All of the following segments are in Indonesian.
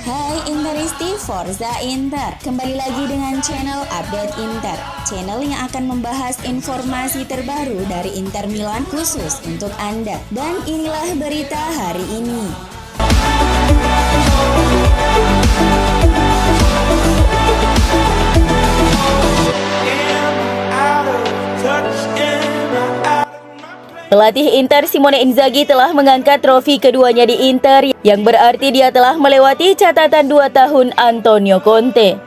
Hai Interisti Forza Inter, kembali lagi dengan channel Update Inter, channel yang akan membahas informasi terbaru dari Inter Milan khusus untuk Anda. Dan inilah berita hari ini. Pelatih Inter Simone Inzaghi telah mengangkat trofi keduanya di Inter, yang berarti dia telah melewati catatan 2 tahun Antonio Conte.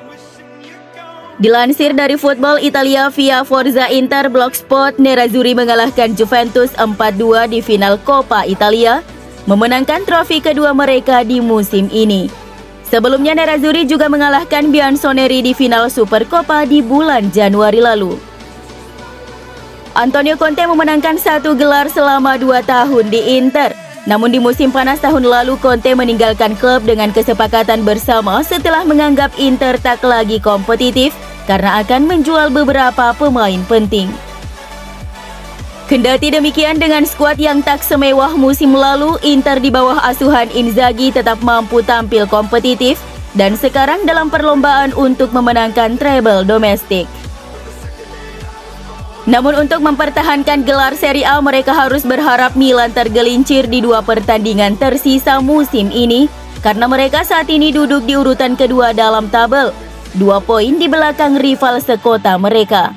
Dilansir dari Football Italia via Forza Inter Blogspot, Nerazzurri mengalahkan Juventus 4-2 di final Coppa Italia, memenangkan trofi kedua mereka di musim ini. Sebelumnya Nerazzurri juga mengalahkan Bianconeri di final Supercoppa di bulan Januari lalu. Antonio Conte memenangkan 1 gelar selama 2 tahun di Inter. Namun di musim panas tahun lalu Conte meninggalkan klub dengan kesepakatan bersama setelah menganggap Inter tak lagi kompetitif karena akan menjual beberapa pemain penting. Kendati demikian, dengan skuad yang tak semewah musim lalu, Inter di bawah asuhan Inzaghi tetap mampu tampil kompetitif dan sekarang dalam perlombaan untuk memenangkan treble domestik. Namun untuk mempertahankan gelar Serie A, mereka harus berharap Milan tergelincir di 2 pertandingan tersisa musim ini karena mereka saat ini duduk di urutan kedua dalam tabel, 2 poin di belakang rival sekota mereka.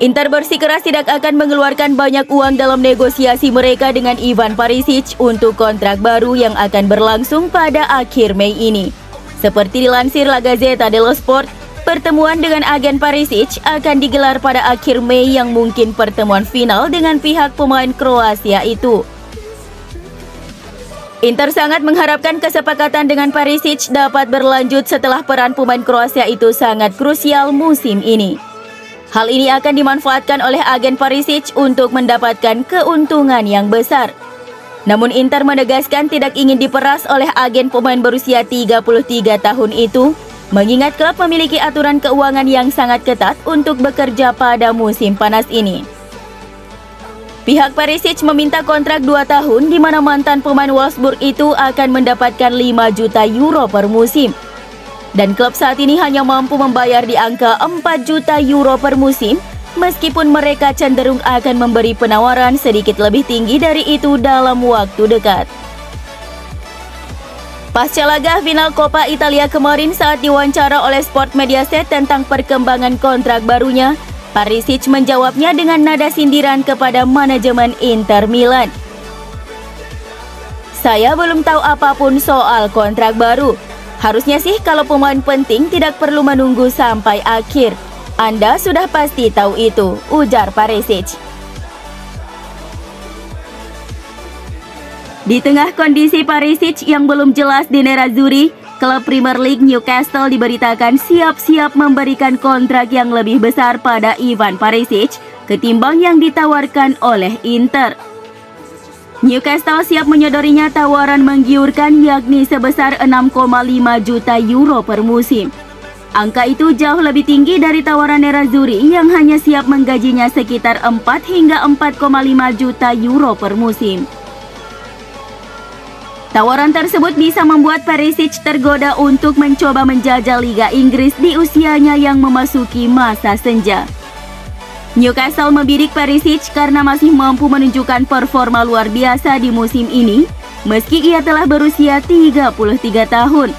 Inter bersikeras tidak akan mengeluarkan banyak uang dalam negosiasi mereka dengan Ivan Perisic untuk kontrak baru yang akan berlangsung pada akhir Mei ini. Seperti dilansir La Gazzetta dello Sport, pertemuan dengan agen Perisic akan digelar pada akhir Mei yang mungkin pertemuan final dengan pihak pemain Kroasia itu. Inter sangat mengharapkan kesepakatan dengan Perisic dapat berlanjut setelah peran pemain Kroasia itu sangat krusial musim ini. Hal ini akan dimanfaatkan oleh agen Perisic untuk mendapatkan keuntungan yang besar. Namun Inter menegaskan tidak ingin diperas oleh agen pemain berusia 33 tahun itu, mengingat klub memiliki aturan keuangan yang sangat ketat untuk bekerja pada musim panas ini. Pihak Perisic meminta kontrak 2 tahun di mana mantan pemain Wolfsburg itu akan mendapatkan 5 juta euro per musim. Dan klub saat ini hanya mampu membayar di angka 4 juta euro per musim, meskipun mereka cenderung akan memberi penawaran sedikit lebih tinggi dari itu dalam waktu dekat. Pasca laga final Coppa Italia kemarin, saat diwawancara oleh Sport Mediaset tentang perkembangan kontrak barunya, Perisic menjawabnya dengan nada sindiran kepada manajemen Inter Milan. "Saya belum tahu apapun soal kontrak baru. Harusnya sih kalau pemain penting tidak perlu menunggu sampai akhir. Anda sudah pasti tahu itu," ujar Perisic. Di tengah kondisi Perisic yang belum jelas di Nerazzurri, klub Premier League Newcastle diberitakan siap-siap memberikan kontrak yang lebih besar pada Ivan Perisic ketimbang yang ditawarkan oleh Inter. Newcastle siap menyodorinya tawaran menggiurkan yakni sebesar 6,5 juta euro per musim. Angka itu jauh lebih tinggi dari tawaran Nerazzurri yang hanya siap menggajinya sekitar 4 hingga 4,5 juta euro per musim. Tawaran tersebut bisa membuat Perisic tergoda untuk mencoba menjajal Liga Inggris di usianya yang memasuki masa senja. Newcastle membidik Perisic karena masih mampu menunjukkan performa luar biasa di musim ini, meski ia telah berusia 33 tahun.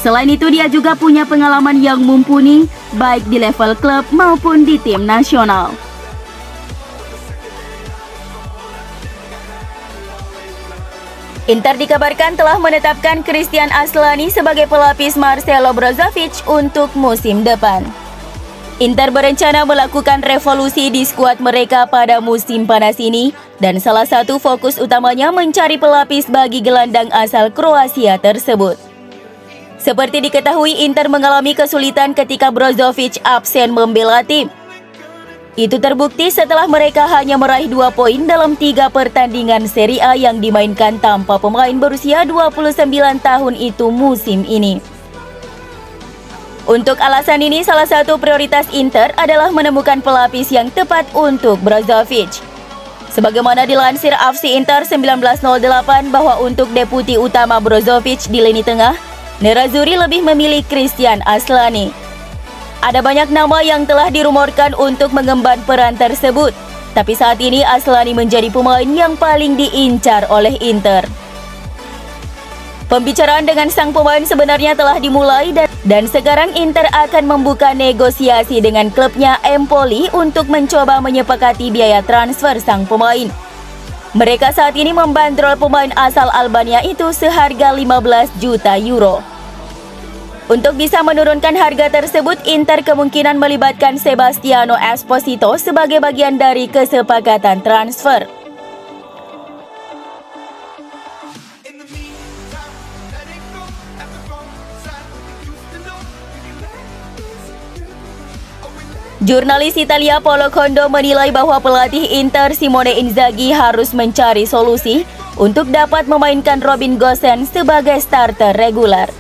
Selain itu, dia juga punya pengalaman yang mumpuni, baik di level klub maupun di tim nasional. Inter dikabarkan telah menetapkan Christian Aslani sebagai pelapis Marcelo Brozovic untuk musim depan. Inter berencana melakukan revolusi di skuad mereka pada musim panas ini, dan salah satu fokus utamanya mencari pelapis bagi gelandang asal Kroasia tersebut. Seperti diketahui, Inter mengalami kesulitan ketika Brozovic absen membela tim. Itu terbukti setelah mereka hanya meraih 2 poin dalam 3 pertandingan Serie A yang dimainkan tanpa pemain berusia 29 tahun itu musim ini. Untuk alasan ini, salah satu prioritas Inter adalah menemukan pelapis yang tepat untuk Brozovic. Sebagaimana dilansir AFC Inter 1908 bahwa untuk deputi utama Brozovic di lini tengah, Nerazzurri lebih memilih Christian Aslani. Ada banyak nama yang telah dirumorkan untuk mengemban peran tersebut, tapi saat ini Aslani menjadi pemain yang paling diincar oleh Inter. Pembicaraan dengan sang pemain sebenarnya telah dimulai dan sekarang Inter akan membuka negosiasi dengan klubnya Empoli untuk mencoba menyepakati biaya transfer sang pemain. Mereka saat ini membandrol pemain asal Albania itu seharga 15 juta euro. Untuk bisa menurunkan harga tersebut, Inter kemungkinan melibatkan Sebastiano Esposito sebagai bagian dari kesepakatan transfer. Jurnalis Italia Paolo Condo menilai bahwa pelatih Inter Simone Inzaghi harus mencari solusi untuk dapat memainkan Robin Gosens sebagai starter reguler.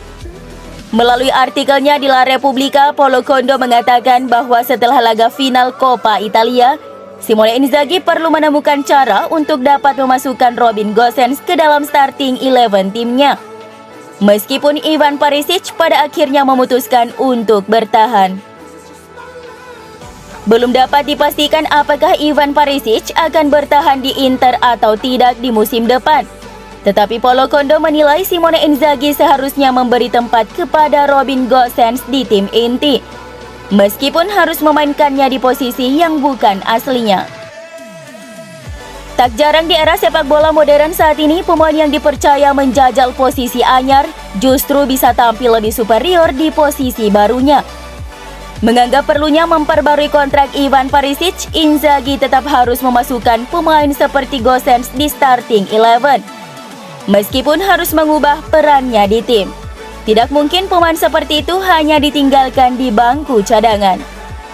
Melalui artikelnya di La Repubblica, Paolo Condo mengatakan bahwa setelah laga final Coppa Italia, Simone Inzaghi perlu menemukan cara untuk dapat memasukkan Robin Gosens ke dalam starting 11 timnya. Meskipun Ivan Perisic pada akhirnya memutuskan untuk bertahan. Belum dapat dipastikan apakah Ivan Perisic akan bertahan di Inter atau tidak di musim depan. Tetapi Paolo Condo menilai Simone Inzaghi seharusnya memberi tempat kepada Robin Gosens di tim inti, meskipun harus memainkannya di posisi yang bukan aslinya. Tak jarang di era sepak bola modern saat ini, pemain yang dipercaya menjajal posisi anyar justru bisa tampil lebih superior di posisi barunya. Menganggap perlunya memperbarui kontrak Ivan Perisic, Inzaghi tetap harus memasukkan pemain seperti Gosens di starting 11. Meskipun harus mengubah perannya di tim, tidak mungkin pemain seperti itu hanya ditinggalkan di bangku cadangan,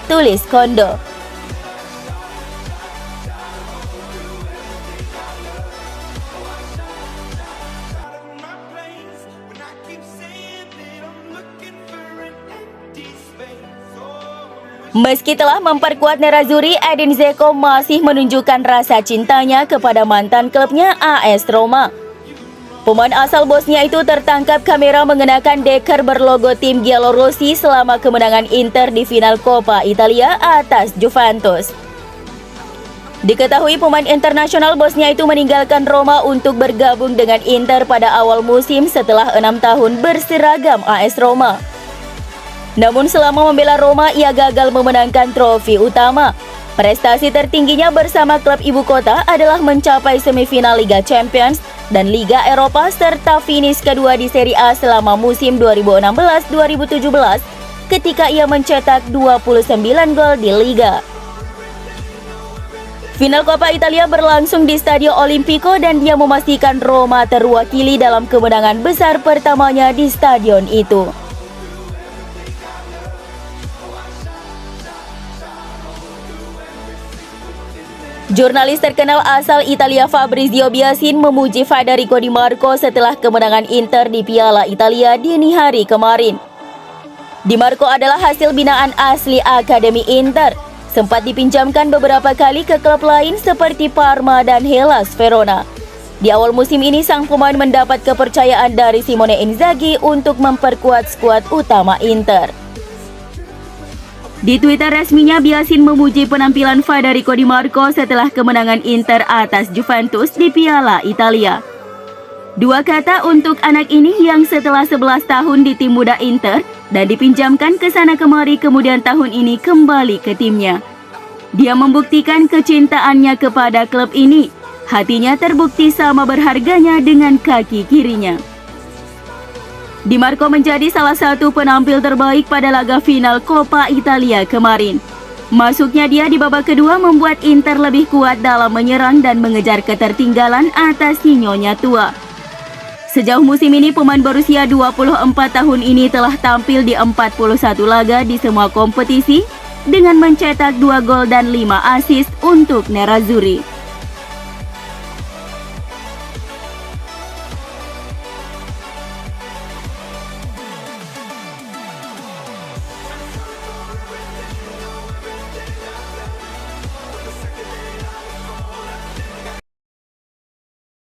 tulis Condo. Meski telah memperkuat Nerazzurri, Edin Dzeko masih menunjukkan rasa cintanya kepada mantan klubnya AS Roma. Pemain asal Bosnia itu tertangkap kamera mengenakan deker berlogo tim Giallorossi selama kemenangan Inter di final Coppa Italia atas Juventus. Diketahui pemain internasional Bosnia itu meninggalkan Roma untuk bergabung dengan Inter pada awal musim setelah 6 tahun berseragam AS Roma. Namun selama membela Roma, ia gagal memenangkan trofi utama. Prestasi tertingginya bersama klub ibu kota adalah mencapai semifinal Liga Champions dan Liga Eropa serta finish kedua di Serie A selama musim 2016-2017 ketika ia mencetak 29 gol di Liga. Final Coppa Italia berlangsung di Stadio Olimpico dan dia memastikan Roma terwakili dalam kemenangan besar pertamanya di stadion itu. Jurnalis terkenal asal Italia Fabrizio Biasin memuji Federico Di Marco setelah kemenangan Inter di Piala Italia dini hari kemarin. Di Marco adalah hasil binaan asli Akademi Inter, sempat dipinjamkan beberapa kali ke klub lain seperti Parma dan Hellas Verona. Di awal musim ini, sang pemain mendapat kepercayaan dari Simone Inzaghi untuk memperkuat skuad utama Inter. Di Twitter resminya, Biasin memuji penampilan Federico Di Marco setelah kemenangan Inter atas Juventus di Piala Italia. Dua kata untuk anak ini yang setelah 11 tahun di tim muda Inter dan dipinjamkan ke sana kemari, kemudian tahun ini kembali ke timnya. Dia membuktikan kecintaannya kepada klub ini. Hatinya terbukti sama berharganya dengan kaki kirinya. Di Marco menjadi salah satu penampil terbaik pada laga final Coppa Italia kemarin. Masuknya dia di babak kedua membuat Inter lebih kuat dalam menyerang dan mengejar ketertinggalan atas sinyonya tua. Sejauh musim ini, pemain berusia 24 tahun ini telah tampil di 41 laga di semua kompetisi dengan mencetak 2 gol dan 5 assist untuk Nerazzurri.